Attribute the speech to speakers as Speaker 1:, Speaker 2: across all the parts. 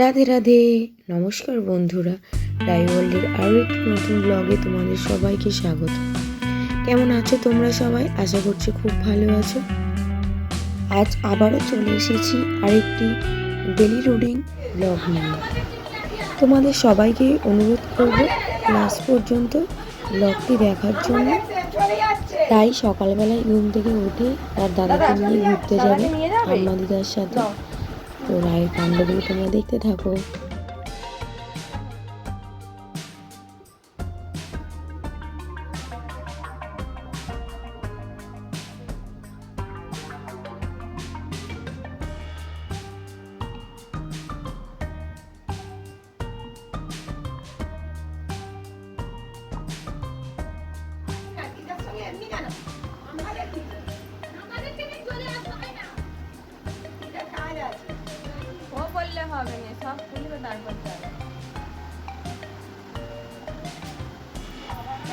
Speaker 1: রাধে রাধে, নমস্কার বন্ধুরা। রাইওয়ার্ল্ডের আরও একটি নতুন ব্লগে তোমাদের সবাইকে স্বাগত। কেমন আছো তোমরা সবাই? আশা করছি খুব ভালো আছো। আজ আবারও চলে এসেছি আরেকটি ডেলি রুটিন ব্লগ নিয়ে। তোমাদের সবাইকে অনুরোধ করব লাস্ট পর্যন্ত ব্লগটি দেখার জন্য। তাই সকালবেলায় ঘুম থেকে উঠে তার দাদাকে নিয়ে ঘুরতে যাবে আম্মা দিদার সাথে। তো রায়ের কাণ্ডগুলো তোমরা দেখতে থাকো।
Speaker 2: হবে না, সব খুলবে তারপর যাবে।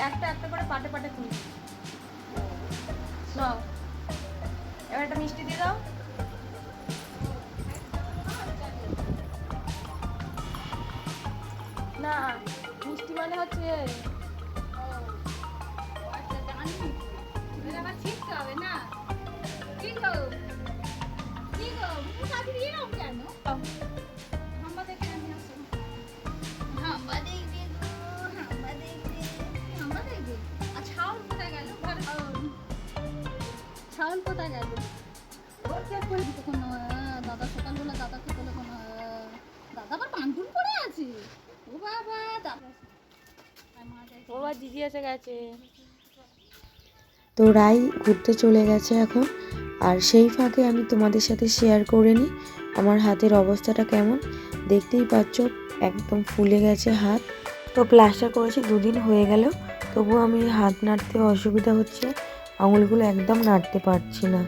Speaker 2: একটা একটা করে পাটে পাটে খুলবে। নাও, এবার একটা মিষ্টি দিয়ে দাও। না, মিষ্টি মানে হচ্ছে ছাউল কোথায় গেল?
Speaker 3: দাদা সকালবেলা দাদাকে বলে কোনো দাদা আবার পান্তুন করে আছে। ও বাবা দাদা
Speaker 2: ও বা দিদি এসে গেছে।
Speaker 1: তো রাই ঘুরতে চলে গেছে এখন। আর সেই ফাঁকে আমি তোমাদের সাথে শেয়ার করে নিই আমার হাতের অবস্থাটা কেমন। দেখতেই পাচ্ছ একদম ফুলে গেছে হাত। তো প্লাস্টার করেছি 2 দিন হয়ে গেল, তবুও আমি হাত নাড়তে অসুবিধা হচ্ছে, আঙুলগুলো একদম নাড়তে পারছি না।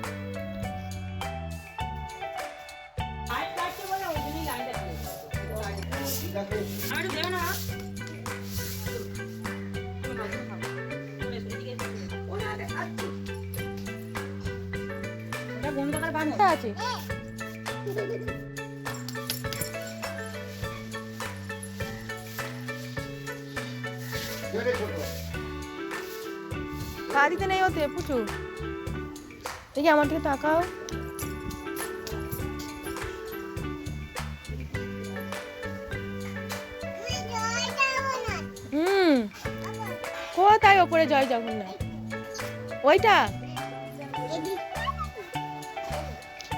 Speaker 2: আছে পা দিতে নেই ওতে পুচু। দেখি আমার দিকে তাকাও। কোথায় ওপরে জয় জগন্নাথ? ওইটা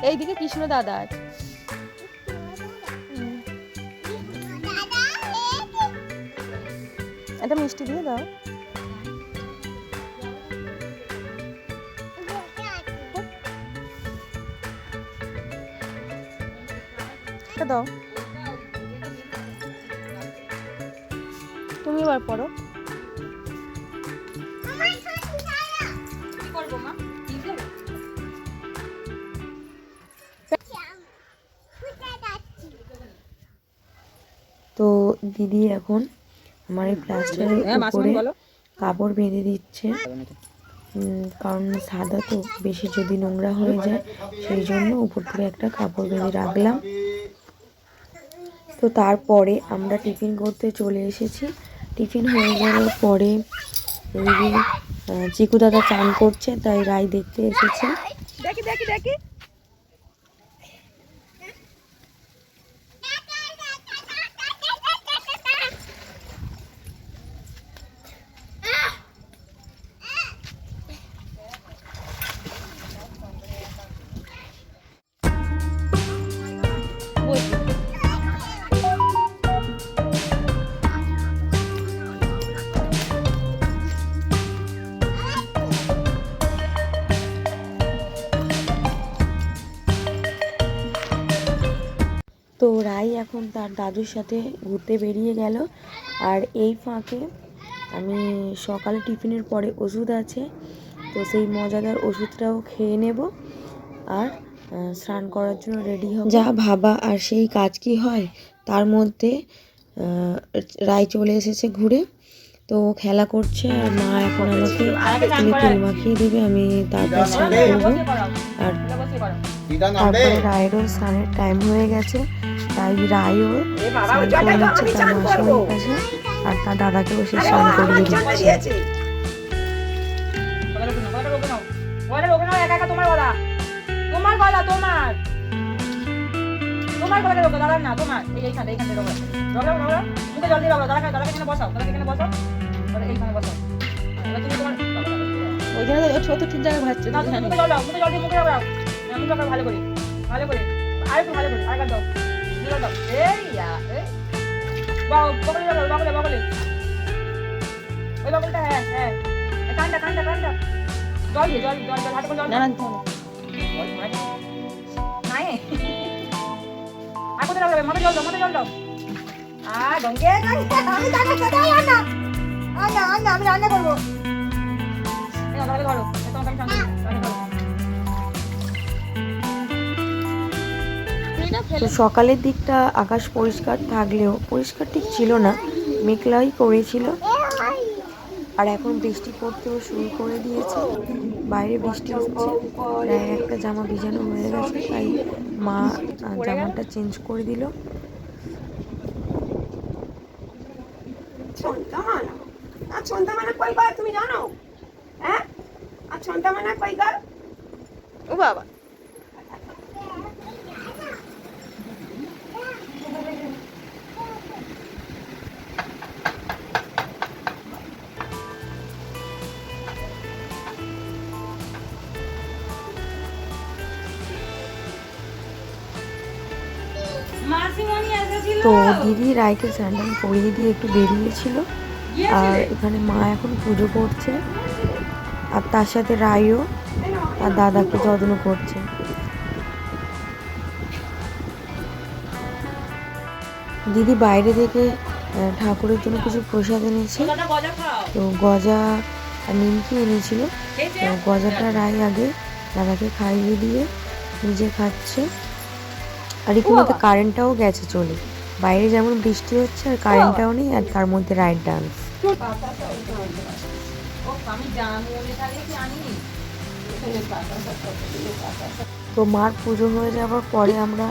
Speaker 2: এইদিকে কৃষ্ণ দাদা আছে। একটা মিষ্টি দিয়ে দাও। দাও, তুমি এবার পড়ো।
Speaker 1: তো দিদি এখন আমার এই প্লাস্টারের উপরে কাপড় বেঁধে দিচ্ছে, কারণ সাদা তো বেশি যদি নোংরা হয়ে যায় সেই জন্য উপর থেকে একটা কাপড় বেঁধে রাখলাম। তো তারপরে আমরা টিফিন করতে চলে এসেছি। টিফিন হয়ে যাওয়ার পরে চিকু দাদা চান করছে, তাই রাই দেখতে এসেছে।
Speaker 2: দেখি দেখি দেখি
Speaker 1: তো রাই এখন তার দাদুর সাথে ঘুরতে বেরিয়ে গেল। আর এই ফাঁকে আমি সকালে টিফিনের পরে ওষুধ আছে, তো সেই মজাদার ওষুধটাও খেয়ে নেব আর স্নান করার জন্য রেডি হব। যা ভাবা আর সেই কাজ কি হয়, তার মধ্যে রাই চলে এসেছে ঘুরে। তো খেলা করছে আর মা এখন আমাকে তেল মাখিয়ে দেবে, আমি তারপর স্নান করবো। আর তারপরে রায়েরও স্নানের টাইম হয়ে গেছে, তাই রায়ও স্নান করে নিচ্ছে তার মাসির কাছে, আর তার দাদাকেও সে স্নান করিয়ে দিচ্ছে।
Speaker 2: তোমার গলায় রোগো, দাঁড়ান না তোমার এইখানে রোগো রোগো রোগো মুখে জল দিয়ে রোগো, দাঁড়া এখানে বসাও, এখানে বসাও, এইখানে বসাও। এবার তুমি তোমার ওইখানে তো ছোট ঠিক জায়গায় ভাসছে না, তুমি মুখে জল দাও, মুখে জল দিয়ে মুখে রাখো, মুখে রাখো ভালো করে আর একটু ভালো করে আরেকবার দাও, জল দাও। এই এই বগলে দাও, বগলে ওই বগলটা, হ্যাঁ কান্ডা জল দিয়ে জল হাতে করে জল না নাই আর কোথায় যাবে, মাথা জল দাও আর গঙ্গে আমি জানি কোথায় আনা আমি রান্না করবো, এই ধরো তোমাকে আমি রান্না করবো।
Speaker 1: তো সকালের দিকটা আকাশ পরিষ্কার থাকলেও পরিষ্কার ঠিক ছিল না, মেঘলাই করেছিল। আর এখন বৃষ্টি পড়তেও শুরু করে দিয়েছে, বাইরে বৃষ্টি হচ্ছে, প্রায় একটা জামা ভিজানো হয়ে গেছে, তাই মা জামাটা চেঞ্জ করে দিল।
Speaker 4: তুমি জানো? হ্যাঁ, আর ছন্তামানা কই গা?
Speaker 2: ও বাবা
Speaker 1: তো দিদি রায়কে স্যান্ডেল পরিয়ে দিয়ে একটু বেরিয়েছিল, আর এখানে মা এখন পুজো করছে, আর তার সাথে রায়ও আর দাদাকে যত্ন করছে। দিদি বাইরে থেকে ঠাকুরের জন্য কিছু প্রসাদ এনেছে, তো গজা আর নিমকি এনেছিল। তো গজাটা রায় আগে দাদাকে খাইয়ে দিয়ে নিজে খাচ্ছে। আর রীতিমতো কারেন্টটাও গেছে চলে, বাইরে যেমন বৃষ্টি হচ্ছে আর কারেন্টটাও নেই, আর তার মধ্যে রাইড ডান্স। তো মার পুজো হয়ে যাওয়ার পরে আমরা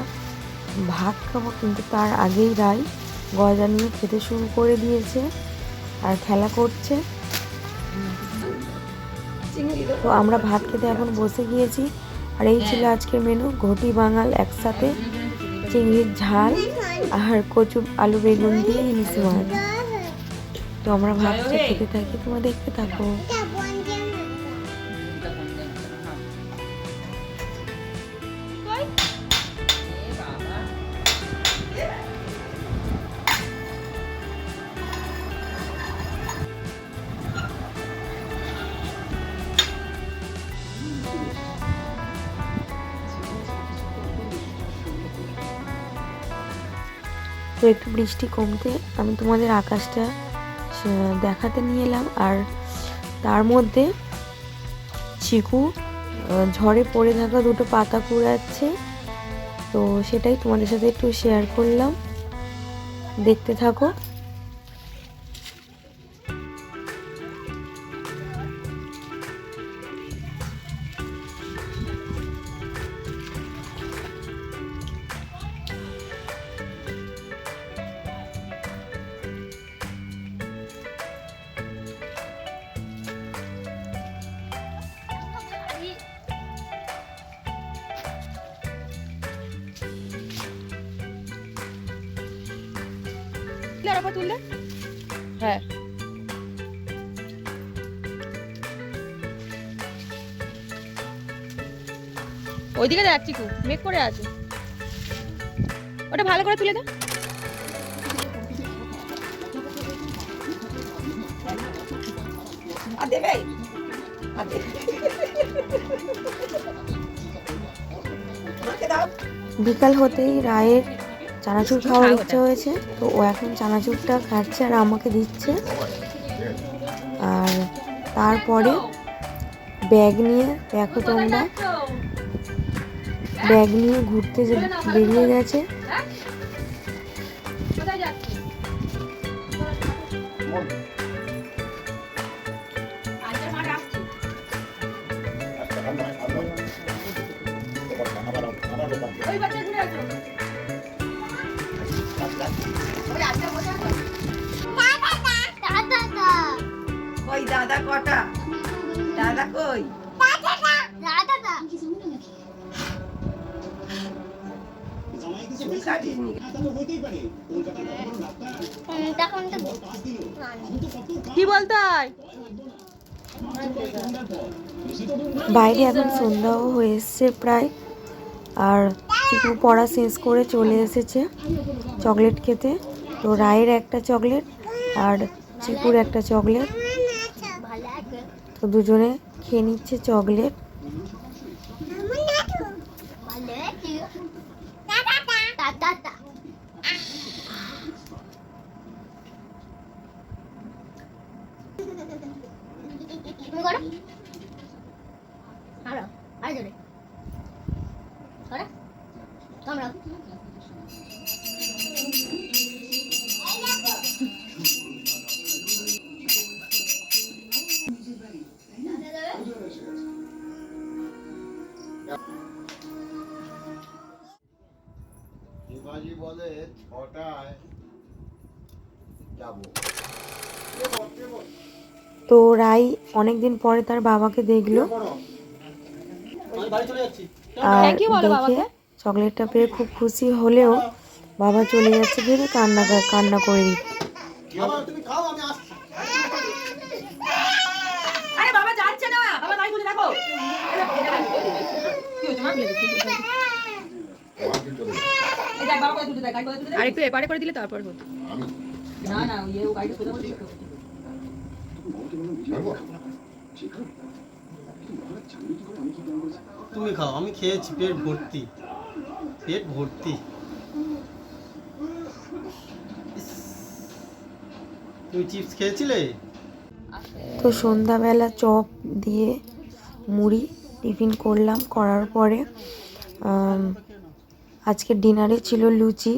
Speaker 1: ভাত খাবো, কিন্তু তার আগেই রায় গজা নিয়ে খেতে শুরু করে দিয়েছে আর খেলা করছে। তো আমরা ভাত খেতে এখন বসে গিয়েছি, আর এই ছিল আজকের মেনু, ঘটি বাঙাল একসাথে, চিংড়ির ঝাল আর কচু আলু বেগুন দিয়ে ইলিশ মাছ। তো আমরা ভাতটা খেতে থাকি, তোমরা দেখতে থাকো। তো একটু বৃষ্টি কমতে আমি তোমাদের আকাশটা দেখাতে নিয়ে এলাম, আর তার মধ্যে চিকু ঝড়ে পড়ে থাকা দুটো পাতা কুড়াচ্ছে, তো সেটাই তোমাদের সাথে একটু শেয়ার করলাম, দেখতে থাকো।
Speaker 2: তুললে হ্যাঁ ওইদিকে দেখ চিকু মেঘ করে আছে, ওটা ভালো করে তুলে দে।
Speaker 1: বিকাল হতেই রায়ের চানাচুর খাওয়ার ইচ্ছা হয়েছে, তো ও এখন চানাচুরটা খাচ্ছে আর আমাকে দিচ্ছে। আর তারপরে ব্যাগ নিয়ে, দেখো তোমরা, ব্যাগ নিয়ে ঘুরতে বেরিয়ে গেছে।
Speaker 2: ওই বাচ্চা ঘুরে আসো
Speaker 4: ওই দাদা কটা দাদা কই চুল কাটিস নি
Speaker 2: কি বলতে হয়
Speaker 1: বাইরে এখন সন্ধ্যাও হয়ে এসছে প্রায়, আর চিকু পড়া শেষ করে চলে এসেছে চকলেট খেতে। তো রায়ের একটা চকলেট আর চিকুর একটা চকলেট, তো দুজনে খেয়ে নিচ্ছে চকলেট।
Speaker 5: শিবাজি বলে 6টায় যাবো।
Speaker 1: তো রাই অনেকদিন পরে তার বাবাকে দেখলো, আর দেখে চকলেটটা পেয়ে খুব খুশি হলেও বাবা চলে যাচ্ছে ভেবে কান্না করে দিচ্ছে।
Speaker 2: আরে বাবা যাচ্ছে না, বাবা গাড়ি খুলে রাখো। কি হচ্ছে মা? এই দেখ বাবা করে তুলে দেয়, গাড়ি করে তুলে দেয়।
Speaker 6: আরেকটু এপারে করে দিলে তারপর হতো।
Speaker 2: না না, ও গাড়িটা সোজা করে দিল।
Speaker 7: তুমি খাও, আমি খেয়েছি পেট ভর্তি, পেট ভর্তি। ইস, তুমি চিপস খেয়েছিলে?
Speaker 1: তো সন্ধ্যাবেলা চপ দিয়ে মুড়ি টিফিন করলাম, করার পরে আজকে ডিনারে ছিল লুচি,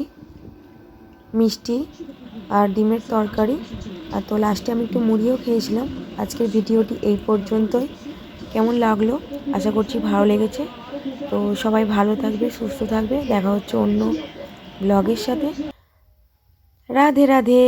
Speaker 1: মিষ্টি আর ডিমের তরকারি, আর তো লাস্টে আমি একটু মুড়িও খেয়েছিলাম। আজকের ভিডিওটি এই পর্যন্তই। কেমন লাগলো আশা করছি ভালো লেগেছে। তো সবাই ভালো থাকবে, সুস্থ থাকবে, দেখা হচ্ছে অন্য ব্লগের সাথে। রাধে রাধে।